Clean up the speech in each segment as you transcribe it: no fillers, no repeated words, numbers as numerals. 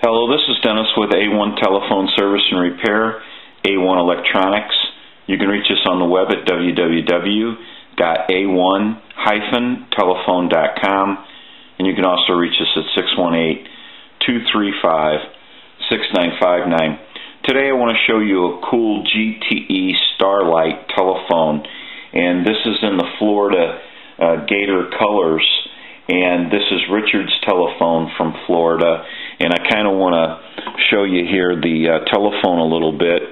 Hello, this is Dennis with A1 Telephone Service and Repair, A1 Electronics. You can reach us on the web at www.a1-telephone.com, and you can also reach us at 618-235-6959. Today I want to show you a cool GTE Starlite telephone, and this is in the Florida Gator colors, and this is Richard's telephone from Florida. And I kind of want to show you here the telephone a little bit.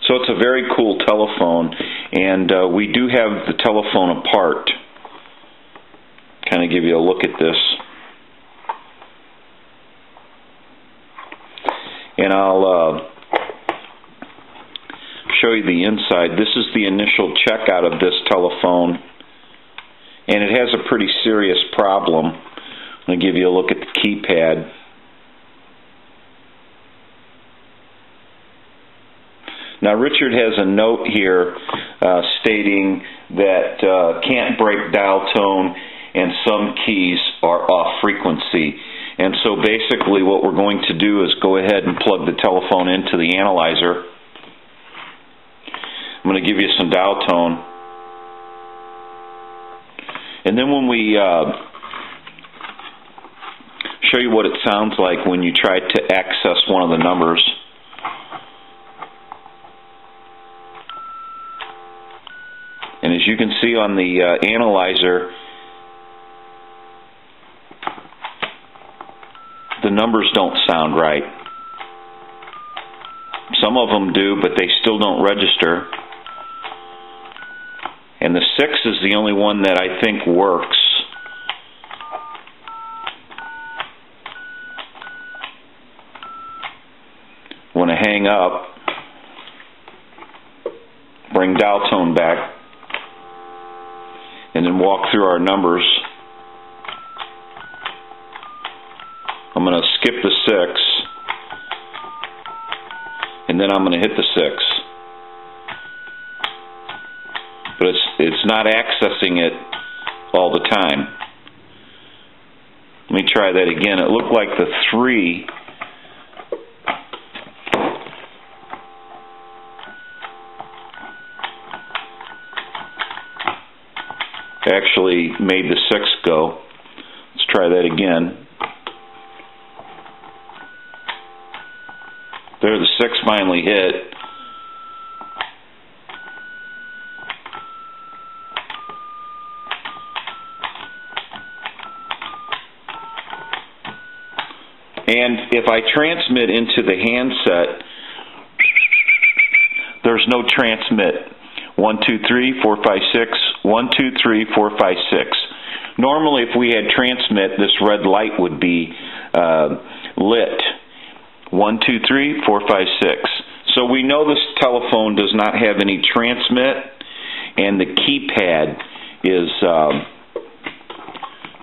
So it's a very cool telephone, and we do have the telephone apart. Kind of give you a look at this. And I'll show you the inside. This is the initial check out of this telephone. And it has a pretty serious problem. I'm going to give you a look at the keypad. Now Richard has a note here stating that can't break dial tone and some keys are off frequency. And so basically what we're going to do is go ahead and plug the telephone into the analyzer. I'm going to give you some dial tone. And then when we show you what it sounds like when you try to access one of the numbers. And as you can see on the analyzer, the numbers don't sound right. Some of them do, but they still don't register. And the 6 is the only one that I think works. Want to hang up, bring dial tone back, and then walk through our numbers. I'm going to skip the 6, and then I'm going to hit the 6. But it's not accessing it all the time. Let me try that again. It looked like the 3 actually made the 6 go. Let's try that again. There, the 6 finally hit. And if I transmit into the handset, there's no transmit. 1, 2, 3, 4, 5, 6. 1, 2, 3, 4, 5, 6. Normally, if we had transmit, this red light would be lit. 1, 2, 3, 4, 5, 6. So we know this telephone does not have any transmit, and the keypad is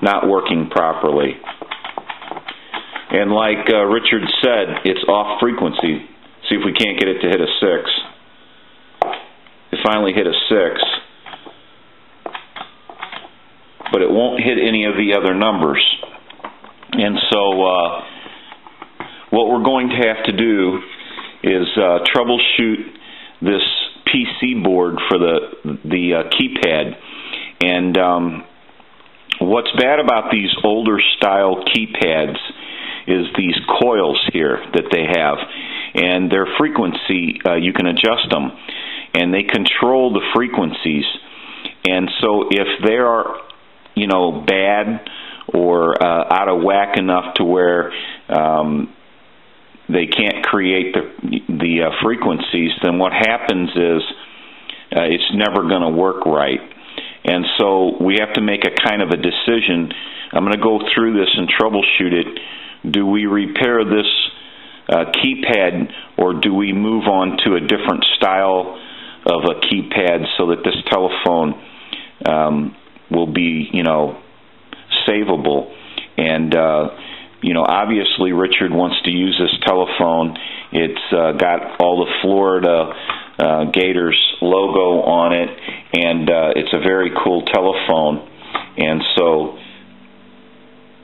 not working properly. And like Richard said, it's off frequency. See if we can't get it to hit a 6. It finally hit a 6. But it won't hit any of the other numbers. And so what we're going to have to do is troubleshoot this PC board for the keypad. And what's bad about these older style keypads is these coils here that they have, and their frequency, you can adjust them, and they control the frequencies. And so if they are, bad or out of whack enough to where they can't create the frequencies, then what happens is it's never going to work right. And so we have to make a kind of a decision. I'm going to go through this and troubleshoot it. Do we repair this keypad, or do we move on to a different style of a keypad so that this telephone will be, savable? And, obviously Richard wants to use this telephone. It's got all the Florida Gators logo on it, and it's a very cool telephone. And so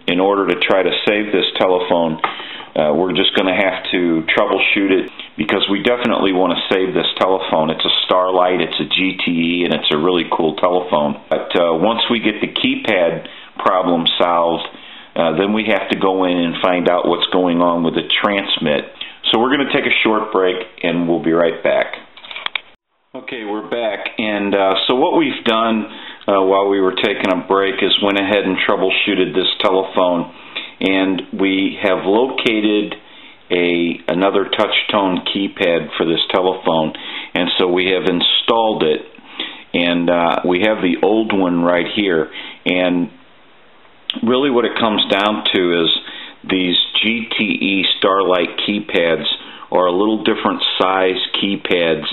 in order to try to save this telephone, we're just going to have to troubleshoot it, because we definitely want to save this telephone. It's a Starlite, it's a GTE, and it's a really cool telephone. But once we get the keypad problem solved, then we have to go in and find out what's going on with the transmit. So we're going to take a short break, and we'll be right back. Okay, we're back, and so what we've done while we were taking a break is went ahead and troubleshooted this telephone, and we have located another touch tone keypad for this telephone, and so we have installed it, and we have the old one right here. And really what it comes down to is these GTE Starlite keypads are a little different size keypads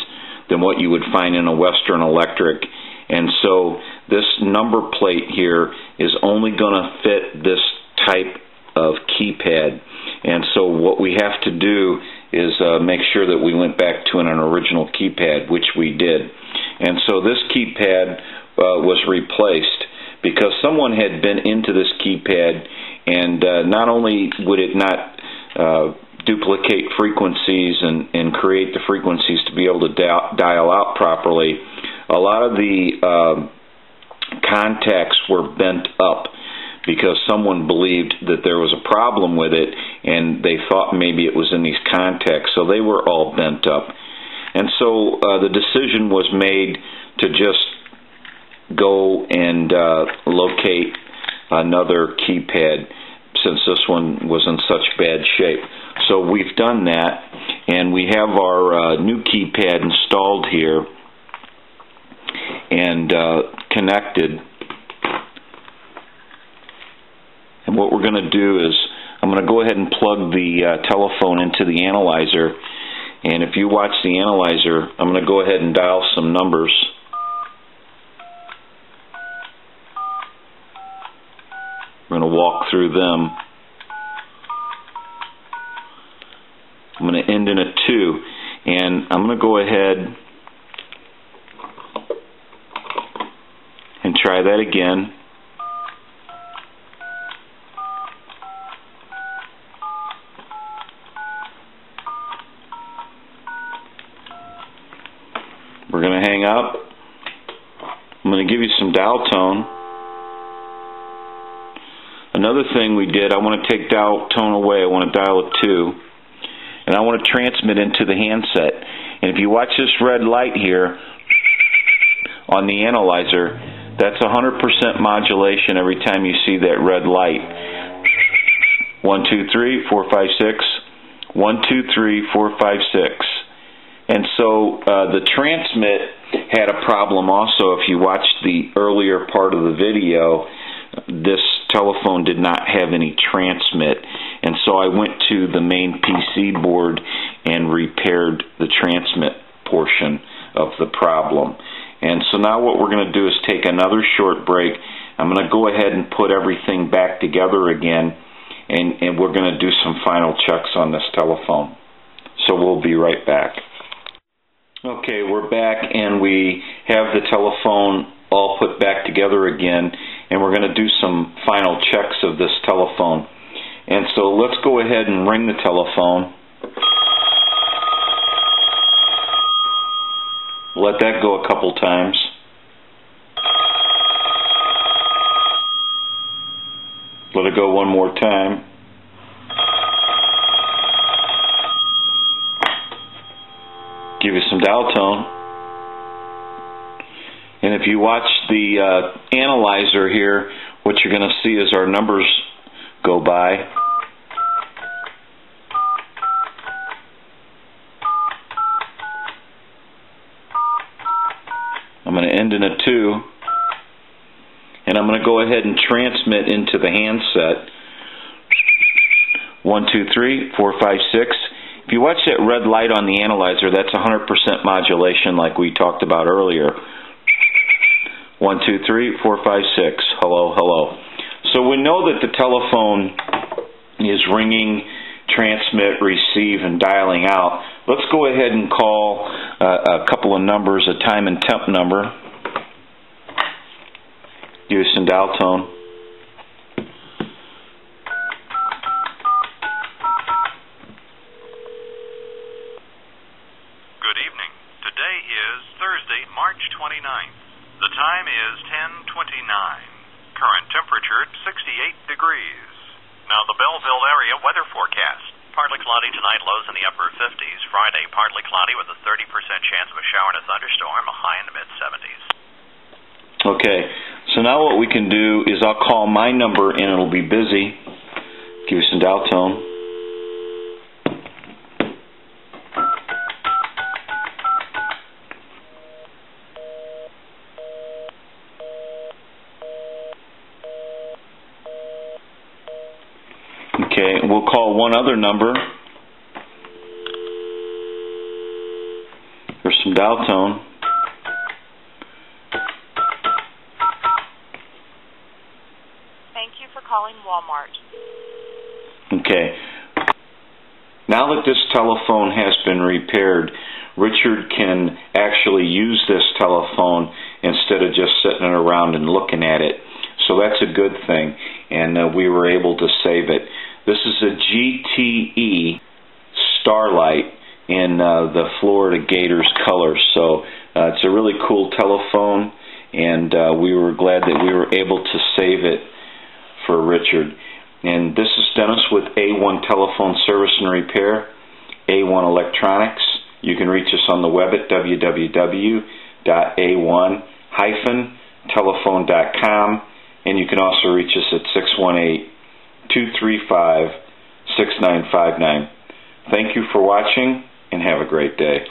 than what you would find in a Western Electric, and so this number plate here is only going to fit this type of keypad. And so what we have to do is make sure that we went back to an original keypad, which we did. And so this keypad was replaced because someone had been into this keypad, and not only would it not duplicate frequencies and create the frequencies to be able to dial out properly, a lot of the contacts were bent up because someone believed that there was a problem with it, and they thought maybe it was in these contacts, so they were all bent up. And so the decision was made to just go and locate another keypad, since this one was in such bad shape. So we've done that, and we have our new keypad installed here and connected. And what we're going to do is I'm going to go ahead and plug the telephone into the analyzer, and if you watch the analyzer, I'm going to go ahead and dial some numbers. We're going to walk through them. I'm going to end in a 2, and I'm going to go ahead and try that again. We're going to hang up. I'm going to give you some dial tone. Another thing we did, I want to take dial tone away. I want to dial a 2. And I want to transmit into the handset. And if you watch this red light here on the analyzer, that's 100% modulation every time you see that red light. 1, 2, 3, 4, 5, 6. 1, 2, 3, 4, 5, 6. And so the transmit had a problem also. If you watched the earlier part of the video, this telephone did not have any transmit, and so I went to the main PC board and repaired the transmit portion of the problem. And so now what we're going to do is take another short break. I'm going to go ahead and put everything back together again, and we're going to do some final checks on this telephone. So we'll be right back. Okay, we're back, and we have the telephone all put back together again, and we're going to do some final checks of this telephone. And so let's go ahead and ring the telephone. Let that go a couple times. Let it go one more time. Give you some dial tone. And if you watch the analyzer here, what you're going to see is our numbers go by. I'm going to end in a 2, and I'm going to go ahead and transmit into the handset. 1, 2, 3, 4, 5, 6. If you watch that red light on the analyzer, that's 100% modulation like we talked about earlier. 1, 2, 3, 4, 5, 6. Hello, hello. So we know that the telephone is ringing, transmit, receive, and dialing out. Let's go ahead and call a couple of numbers, a time and temp number. Give you some dial tone. is Thursday, March 29th. The time is 10:29. Current temperature 68 degrees. Now the Belleville area weather forecast. Partly cloudy tonight, lows in the upper 50s. Friday, partly cloudy with a 30% chance of a shower and a thunderstorm, a high in the mid-70s. Okay, so now what we can do is I'll call my number and it'll be busy. Give you some dial tone. Okay, we'll call one other number. There's some dial tone. Thank you for calling Walmart. Okay. Now that this telephone has been repaired, Richard can actually use this telephone instead of just sitting around and looking at it. So that's a good thing, and we were able to save it. This is a GTE Starlite in the Florida Gators colors. So it's a really cool telephone, and we were glad that we were able to save it for Richard. And this is Dennis with A1 Telephone Service and Repair, A1 Electronics. You can reach us on the web at www.a1-telephone.com, and you can also reach us at 618-235-6959. Thank you for watching, and have a great day.